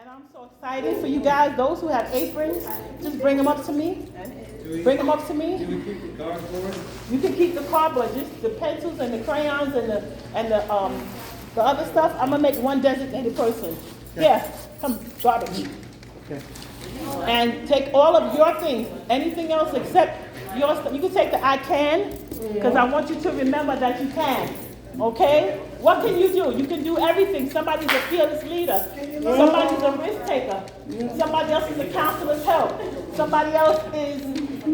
And I'm so excited for you guys. Those who have aprons, just bring them up to me. Bring them up to me. Do we keep the cardboard? You can keep the cardboard, just the pencils and the crayons and the other stuff. I'm gonna make one designated person. Yeah, come, garbage. Okay. And take all of your things. Anything else except your stuff. You can take the I can, because I want you to remember that you can. Okay? What can you do? You can do everything. Somebody's a fearless leader. Somebody's a risk taker. Somebody else is a counselor's help. Somebody else is,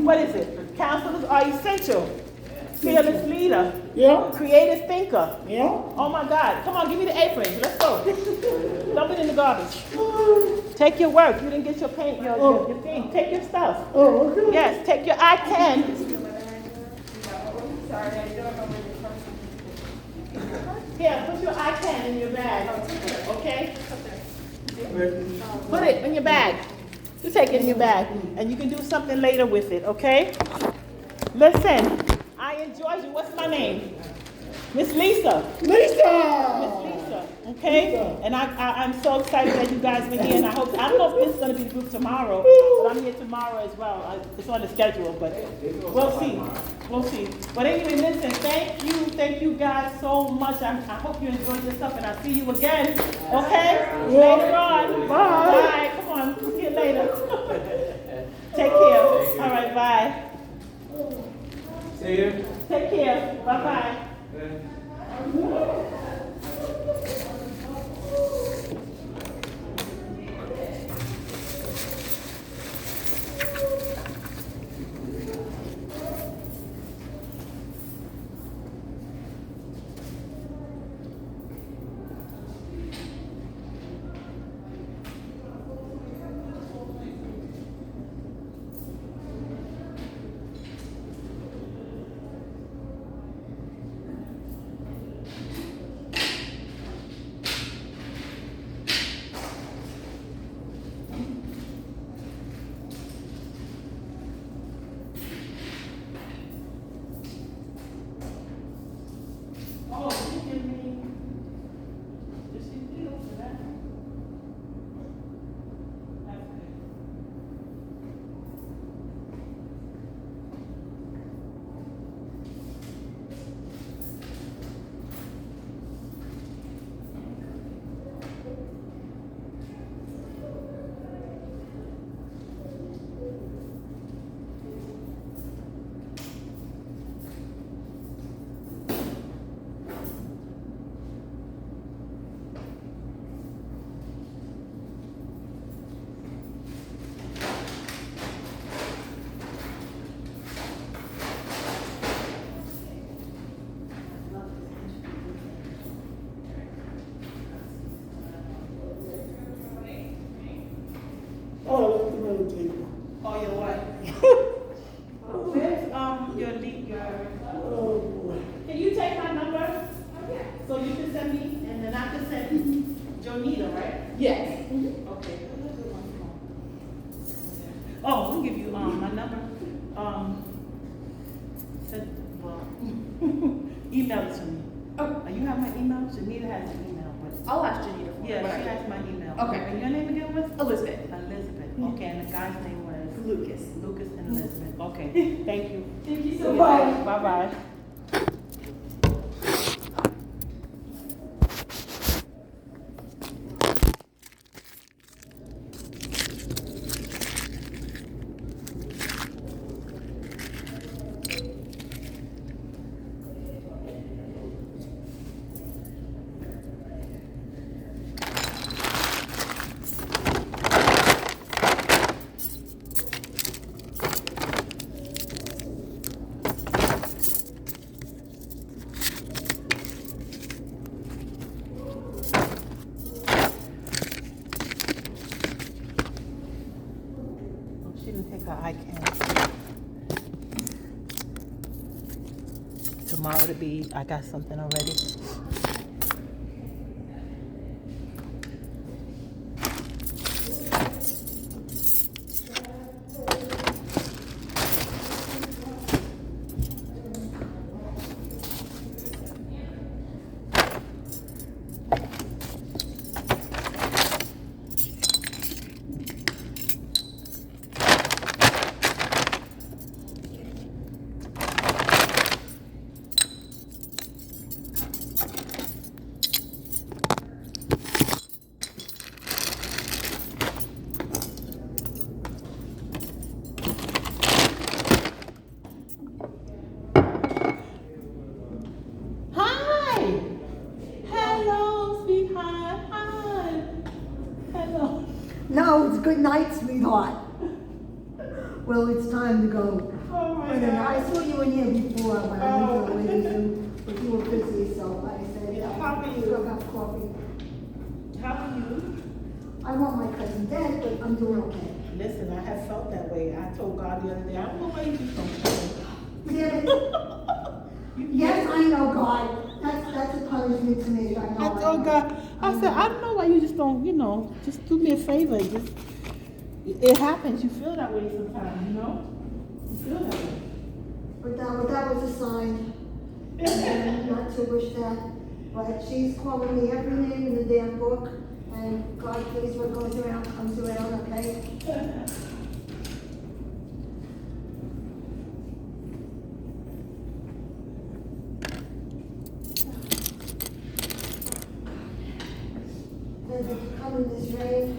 what is it? Counselors are essential. Fearless leader. Yeah. Creative thinker. Yeah. Oh my God. Come on, give me the aprons. Let's go. Dump it in the garbage. Take your work. You didn't get your paint, your thing. Take your stuff. Oh, okay. Yes, take your I can. Here, put your I can in your bag. Okay? Put it in your bag. You take it in your bag. And you can do something later with it, okay? Listen, I enjoy you. What's my name? Miss Lisa. Miss Lisa, okay? And I'm so excited that you guys are here, and I don't know if this is going to be the group tomorrow, but I'm here tomorrow as well. It's on the schedule, but we'll see. We'll see. But anyway, listen, thank you guys so much. I hope you enjoyed yourself, and I'll see you again, okay? Later on. Bye. Come on, see you later. Take care. All right, bye. See you. Take care. Bye-bye. Oh, your what? Where's your lead? Can you take my number? So you can send me, and then I can send Jonita, right? Yes. Okay. Oh, we'll give you my number. Email it to me. Oh. You have my email? Jonita has an email. But I'll ask Janita for it. yeah, she has my email. Okay. And your name again was? Elizabeth. Elizabeth. Okay, and the guy's name was? Lucas. Lucas and Elizabeth. Okay, thank you. Thank you so Bye. Bye-bye. She didn't take her I can. Tomorrow to be, I got something already. No, it's good night, sweetheart. Well, it's time to go. Oh my But I God. saw you in here before when I Oh. went to the ladies' room, but you were busy, so I said, Yeah, how are you? go have coffee. How are you? I want my cousin dead, but I'm doing okay. Listen, I have felt that way. I told God the other day, I don't know why you just don't Yeah, yes, I know, God. That's a punishment to me. I know. I told God, I said, I don't know why you just don't, just do me a favor. It happens. You feel that way sometimes, You feel that way. But that was a sign. Not to wish that. But she's calling me every name in the damn book. And God, please, what goes around comes around, okay? Does it come in this rain?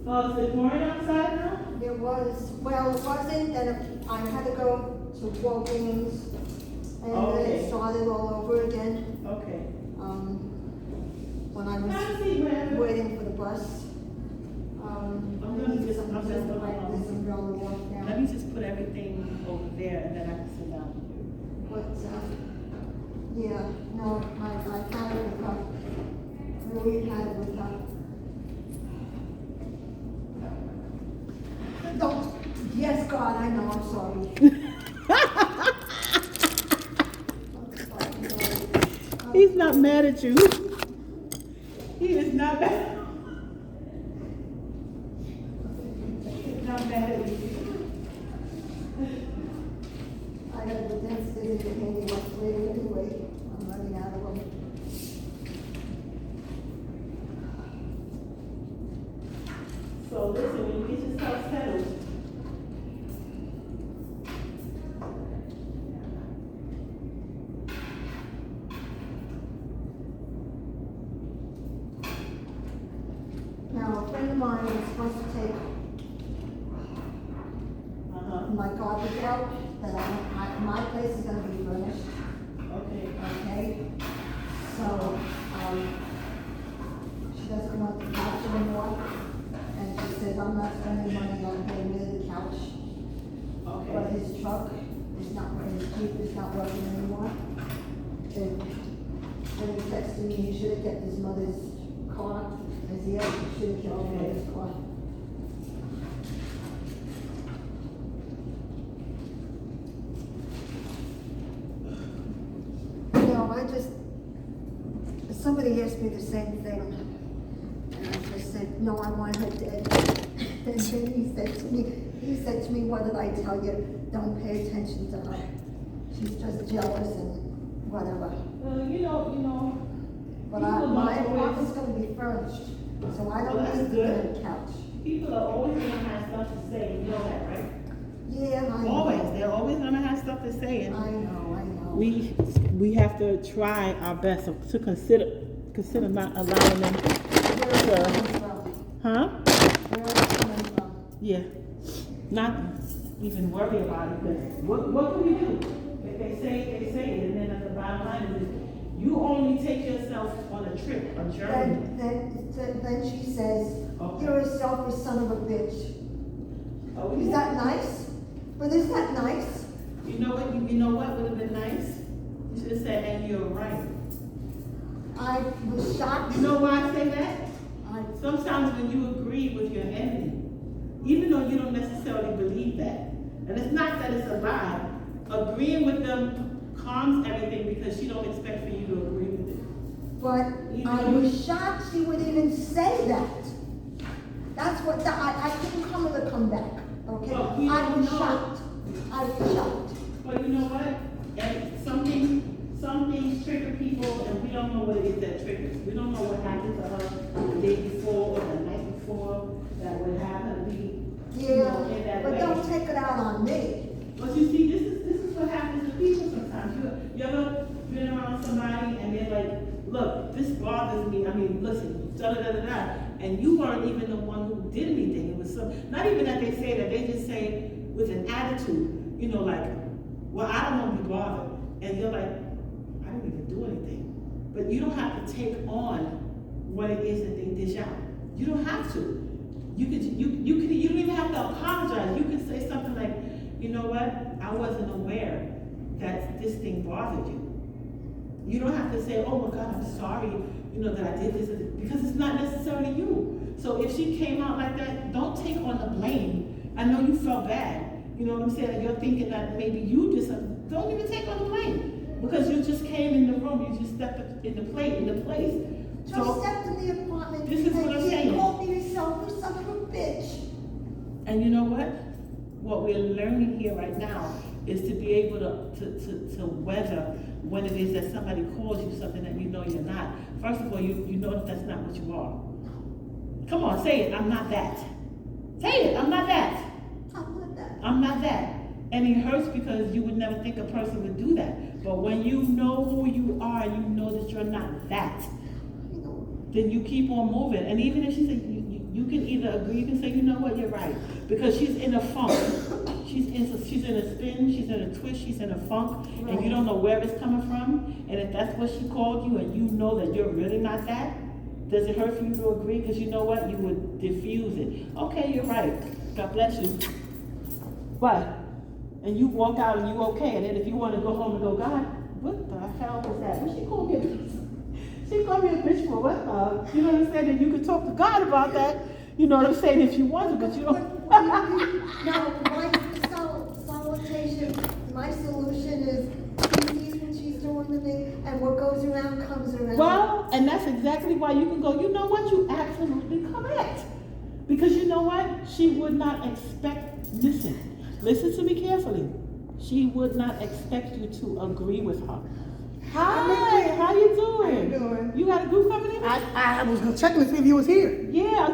Oh, is it pouring outside now? It wasn't, then I had to go to Walgreens, and then Okay. it started all over again, Okay. when I Have a was seat, Brandon. waiting for the bus. I gonna needed just- something I'm just to gonna- wipe this umbrella off now. Let me just put everything over there and then I can sit down. But, yeah, no, I had it with her. Really had it with her. Don't, yes, God, I know, I'm sorry. I'm sorry. He's not mad at you. He is not mad. He's not mad at you. I got the dentist in the handy ones later anyway. I'm running out of them. So listen, when you get yourself settled, Now, a friend of mine was supposed to take my garbage out, that my place is gonna be furnished, okay. okay? So, she doesn't want the couch anymore, and she says, I'm not spending money on getting rid of the couch. But Okay. his truck is not, his Jeep is not working anymore. And when he texted me, he should have kept his mother's car, as he should have kept his mother's car. Somebody asked me the same thing, and I just said, no, I want her dead. And then he said to me, what did I tell you? Don't pay attention to her. She's just jealous and whatever. But my apartment's gonna be furnished, so I Well, don't that's need to good. get a couch. People are always gonna have stuff to say, you know that, right? Yeah, I know. Always, they're always gonna have stuff to say, and I know. we have to try our best to consider not allowing them Where is it coming from? huh? Where is it coming from? Yeah, not even worry about it, because what can we do? If they say it, and then at the bottom line is, you only take yourself on a trip, a journey. Then she says, Okay. you're a selfish son of a bitch. Oh, Is yeah. that nice? But is that nice? You know what would have been nice? You should have said, and you're right. I was shocked. You know why I say that? Sometimes when you agree with your enemy, even though you don't necessarily believe that, and it's not that it's a lie, agreeing with them calms everything because she don't expect for you to agree with it. But I was shocked she would even say that. That's what, I couldn't come with a comeback, okay? Well, we I don't was know. shocked. I was shocked. But you know what? And some things trigger people, and we don't know what it is that triggers. We don't know what happened to her the day before or the night before that would have her be, Yeah, in that but way. don't take it out on me. But you see, this is what happens to people sometimes. You ever been around somebody and they're like, look, this bothers me. I mean, listen, da da da da da. And you weren't even the one who did anything. It was not even that they say that, they just say with an attitude, like, well, I don't want to be bothered. And you're like, I didn't even do anything. But you don't have to take on what it is that they dish out. You don't have to. You apologize. You can say something like, you know what, I wasn't aware that this thing bothered you. You don't have to say, oh my God, I'm sorry, that I did this, because it's not necessarily you. So if she came out like that, don't take on the blame. I know you felt bad. You know what I'm saying? You're thinking that maybe you did something. Don't even take on the blame. Because you just came in the room, you just stepped in the place. Just stepped in the apartment. This is what I'm saying. You called me yourself, you son of a bitch. And you know what? What we're learning here right now is to be able to weather when it is that somebody calls you something that you know you're not. First of all, you know that that's not what you are. Come on, say it, I'm not that. Say it, I'm not that. I'm not that. I'm not that. And it hurts because you would never think a person would do that. But when you know who you are and you know that you're not that, then you keep on moving. And even if she says, you can either agree, you can say, you know what, you're right. Because she's in a funk. She's in a spin, she's in a twist, she's in a funk, right. And you don't know where it's coming from. And if that's what she called you and you know that you're really not that, does it hurt for you to agree? Because you know what, you would diffuse it. Okay, you're right. God bless you. But, and you walk out and you okay. And then if you want to go home and go, God, what the hell was that? Well, she called me a bitch. She called me a bitch for what? You know what I'm saying? And you can talk to God about that. You know what I'm saying? If you want to, but you don't. No, my salutation, my solution is she sees what she's doing to me, and what goes around comes around. Well, and that's exactly why you can go, you know what? You absolutely correct. Because you know what? She would not expect, listen to me carefully. She would not expect you to agree with her. Hi, how you doing? How you doing? You got a group coming in? I was gonna check to see if you was here. Yeah,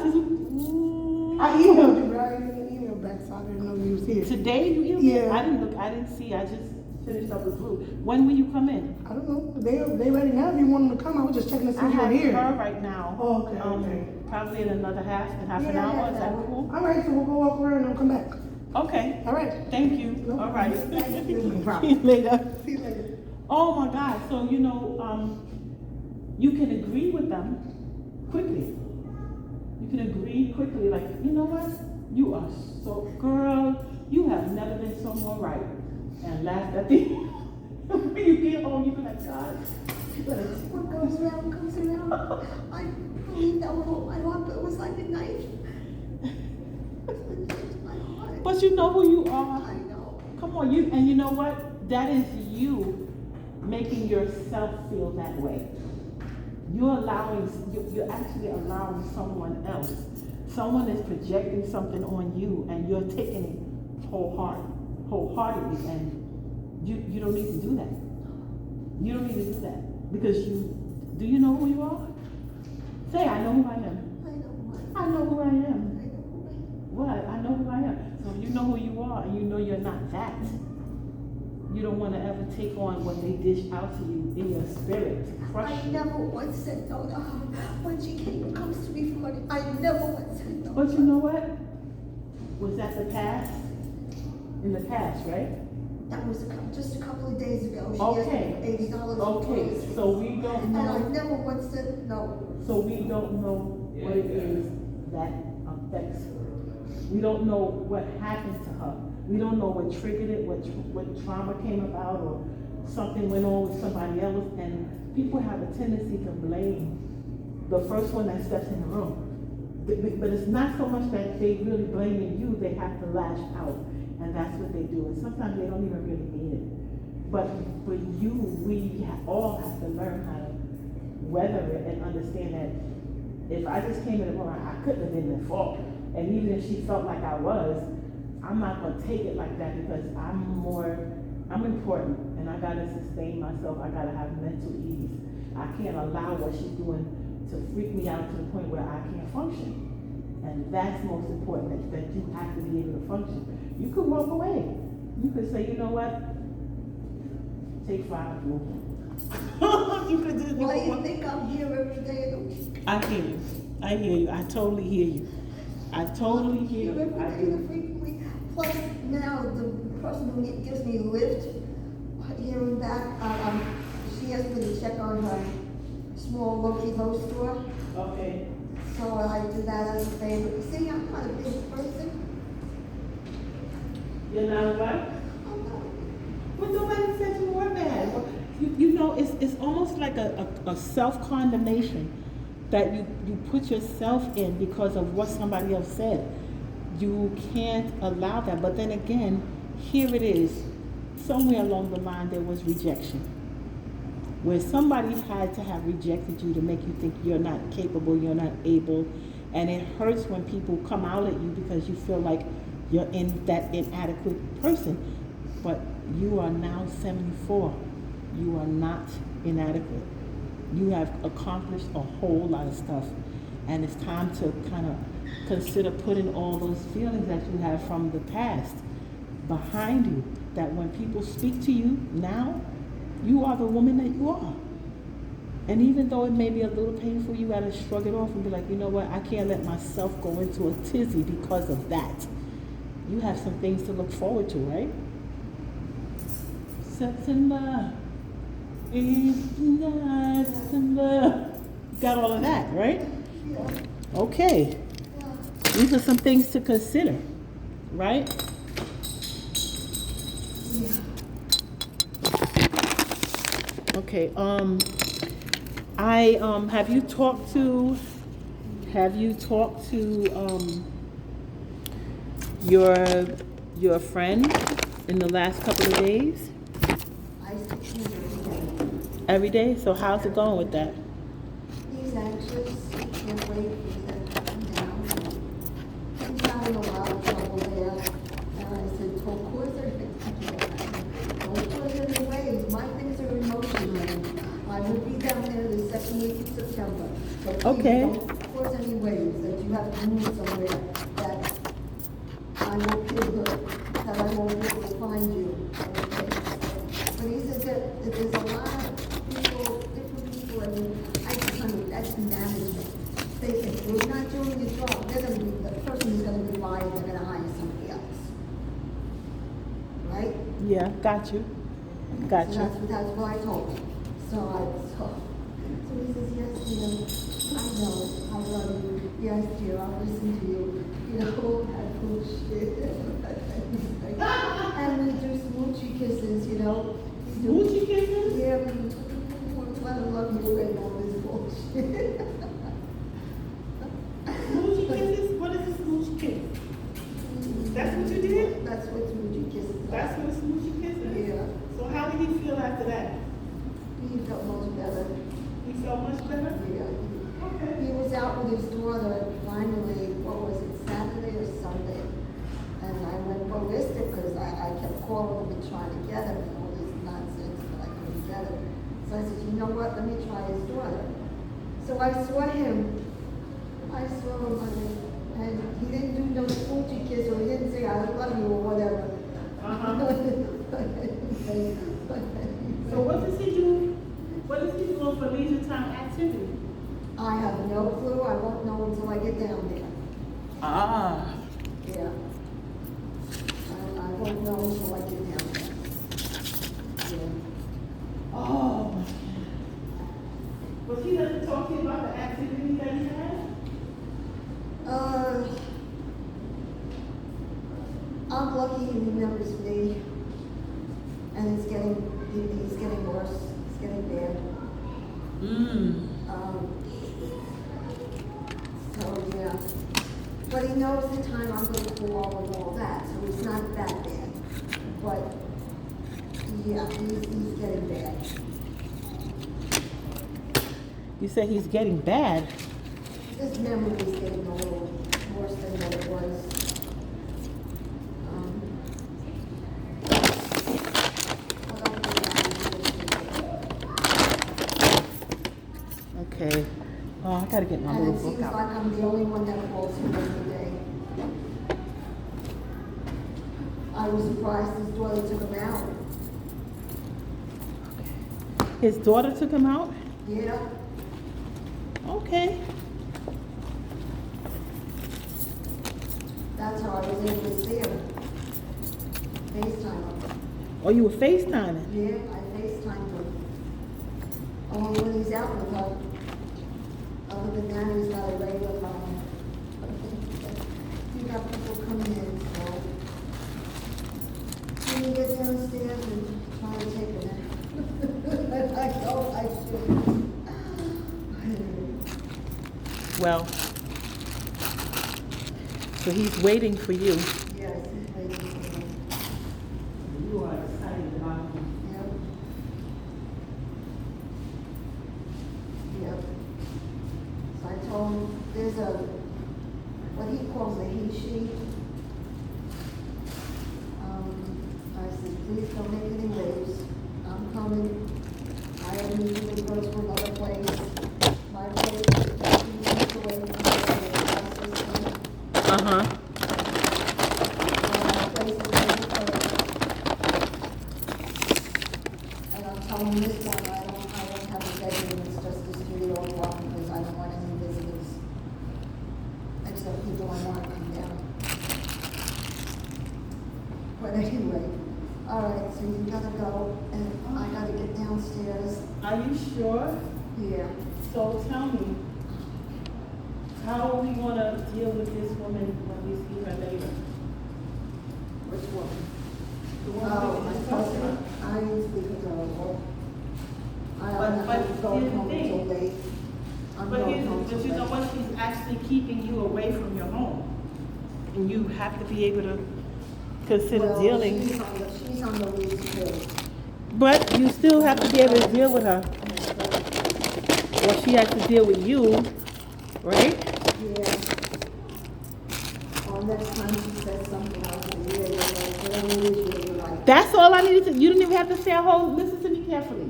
I emailed you, but I didn't get an email back, so I didn't know you was here. today you emailed me? Yeah. I didn't look, I didn't see, I just finished up with group. When will you come in? I don't know. They ready now. If you want them to come, I was just checking to see I if you were have here. her right now. Oh, okay, okay. Probably in another half an hour, is that cool? All right, so we'll go walk around and I'll come back. Okay, All right. thank you, No all right. Thank you. No See problem. you later. See you later. Oh my God, so you can agree with them quickly. You can agree quickly, like, you know what? You are so, girl, you have never been so more right. And laugh at the, when you get home, you be like, God, you better. What goes around comes around. I believe that with all my heart, but it was like a knife. My heart. But you know who you are. I know. Come on, and you know what? That is you making yourself feel that way. You're actually allowing someone else. Someone is projecting something on you and you're taking it wholeheartedly, and you don't need to do that. You don't need to do that. Because do you know who you are? Say, I know who I am. I know who I am. What? I know who I am. So you know who you are and you know you're not that. You don't want to ever take on what they dish out to you in your spirit. Crush I you. never once said no to her. When she comes to me for money, I never once said no. But you know what? Was that the past? In the past, right? That was just a couple of days ago. She Okay. asked me $80. Okay, so we don't And I know. never once said no. So we don't know what it is that affects her. We don't know what happened to her. We don't know what triggered it, what trauma came about, or something went on with somebody else. And people have a tendency to blame the first one that steps in the room. But it's not so much that they really blaming you, they have to lash out. And that's what they do. And sometimes they don't even really mean it. But for you, we all have to learn how to weather it and understand that if I just came in the room, I couldn't have been at fault. And even if she felt like I was, I'm not gonna take it like that because I'm important and I gotta sustain myself. I gotta have mental ease. I can't allow what she's doing to freak me out to the point where I can't function. And that's most important, that you have to be able to function. You could walk away. You could say, you know what? Take 5, move. You could just Why do you think I'm here every day of the week? I hear you. I hear you. I totally hear you. I totally hear you. I Every day do. frequently. Plus, now the person who gives me lift, here and back, she asked me to check on her small low store. Okay. So I do that as a favor. See, I'm not a big person. You're not what? Well, nobody said you were bad. Well, you know, it's almost like a self-condemnation that you put yourself in because of what somebody else said. You can't allow that. But then again, here it is. Somewhere along the line there was rejection. Where somebody had to have rejected you to make you think you're not capable, you're not able. And it hurts when people come out at you because you feel like you're in that inadequate person. But you are now 74. You are not inadequate. You have accomplished a whole lot of stuff. And it's time to kind of consider putting all those feelings that you have from the past behind you. That when people speak to you now, you are the woman that you are. And even though it may be a little painful, you gotta shrug it off and be like, you know what, I can't let myself go into a tizzy because of that. You have some things to look forward to, right? September, September. Got all of that, right? Okay. These are some things to consider, right? Okay, have you talked to your friend in the last couple of days? I speak to him Every day? So how's it going with that? He's anxious, he can't wait for me to come down. He's having a lot of trouble there. And I said, of course don't put it in waves. My things are emotional. I will be down there the second week of September. But Okay. please don't cause any waves that you have to move somewhere that I won't feel good, that I won't be able to find you. Okay? But he says that there's a lot of people, different people, and I just think that's management. They think, we're not doing the job, they're gonna be, the person is gonna be fired, they're gonna hire somebody else. Right? Yeah, got you. Got So you. that's what I told him. So he says, yes, dear, I know, I love you. Yes, dear, I'll listen to you. You know, that bullshit. And we do smoochy kisses, you know. We do- Smoochy kisses? Yeah, we want to love you and all this bullshit. Smoochy kisses? What is a smoochy kiss? That's what you did? That's what smoochy kisses are. That's what a smoochy kiss is? Yeah. So how did he feel after that? He felt much better. He felt much better? Yeah. Okay. He was out with his daughter finally, what was it, Saturday or Sunday? And I went ballistic because I kept calling him and trying to get him and all this nonsense, but I couldn't get him. So I said, you know what, let me try his daughter. So I saw him, and he didn't do no smoochy kiss, or he didn't say, I love you, or whatever. So what does he do? What is he doing for leisure time activity? I have no clue, I won't know until I get down there. Ah. Yeah. I won't know until I get down there. Yeah. Oh. Was he going to talk to you about the activity that he had? I'm lucky he remembers me, and he's getting worse, it's getting bad. So, yeah. But he knows the time I'm going to fall and all that, so it's not that bad. But, yeah, he's getting bad. You say he's getting bad. His memory is getting a little worse than what it was. Okay. Oh, I gotta get my And little it seems book like out. I'm the only one that calls him every day. I was surprised his daughter took him out. His daughter took him out? Yeah. Okay. That's how I was able to see him. FaceTime him. Oh, you were FaceTiming? Yeah, I FaceTimed him. Only when he's out with her. Other than that, he's got a regular phone. You got people coming in, so. well. So he's waiting for you. Yes, he's waiting for me. You are excited about him. Yep. Yep. So I told him, there's what he calls a he sheet. I said, please don't make any waves. I'm coming. I immediately go to another place. My place is 15 minutes away from the system. Uh-huh. And I'm telling this one, I don't have a bedroom, it's just a studio walk because I don't want any visitors. Except people I want to come down. But anyway, all right, so you gotta go and I gotta get downstairs. Are you sure? Yeah. So tell me, how are we gonna deal with this woman when we see her later? Which one? The one Oh, we my just talked cousin, about. I usually go. I But- don't but have to go here's the home thing. until late. I'm But going home but till you know late. what, she's actually keeping you away from your home. And you have to be able to consider Well, dealing. she's on the lease too. But you still have to be able to deal with her. Or she has to deal with you, right? Yeah. Well, next time she says something, I'll say, yeah, you're right, whatever it is, you're right. That's all I needed to, you didn't even have to say a whole, listen to me carefully.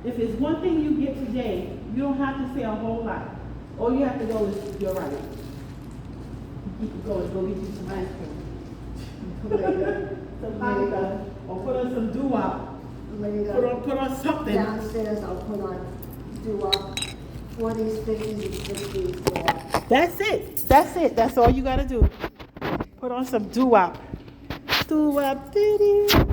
If it's one thing you get today, you don't have to say a whole lot. All you have to go is, you're right. Keep it going, go get you some ice cream. Later, Some vodka, or put on some doo-wop. later, Put on something. downstairs, I'll put on, do up 40s, 50s, and 60s, yeah. That's it. That's it. That's all you gotta do. Put on some doo-wop. Doo-wop, doo-doo.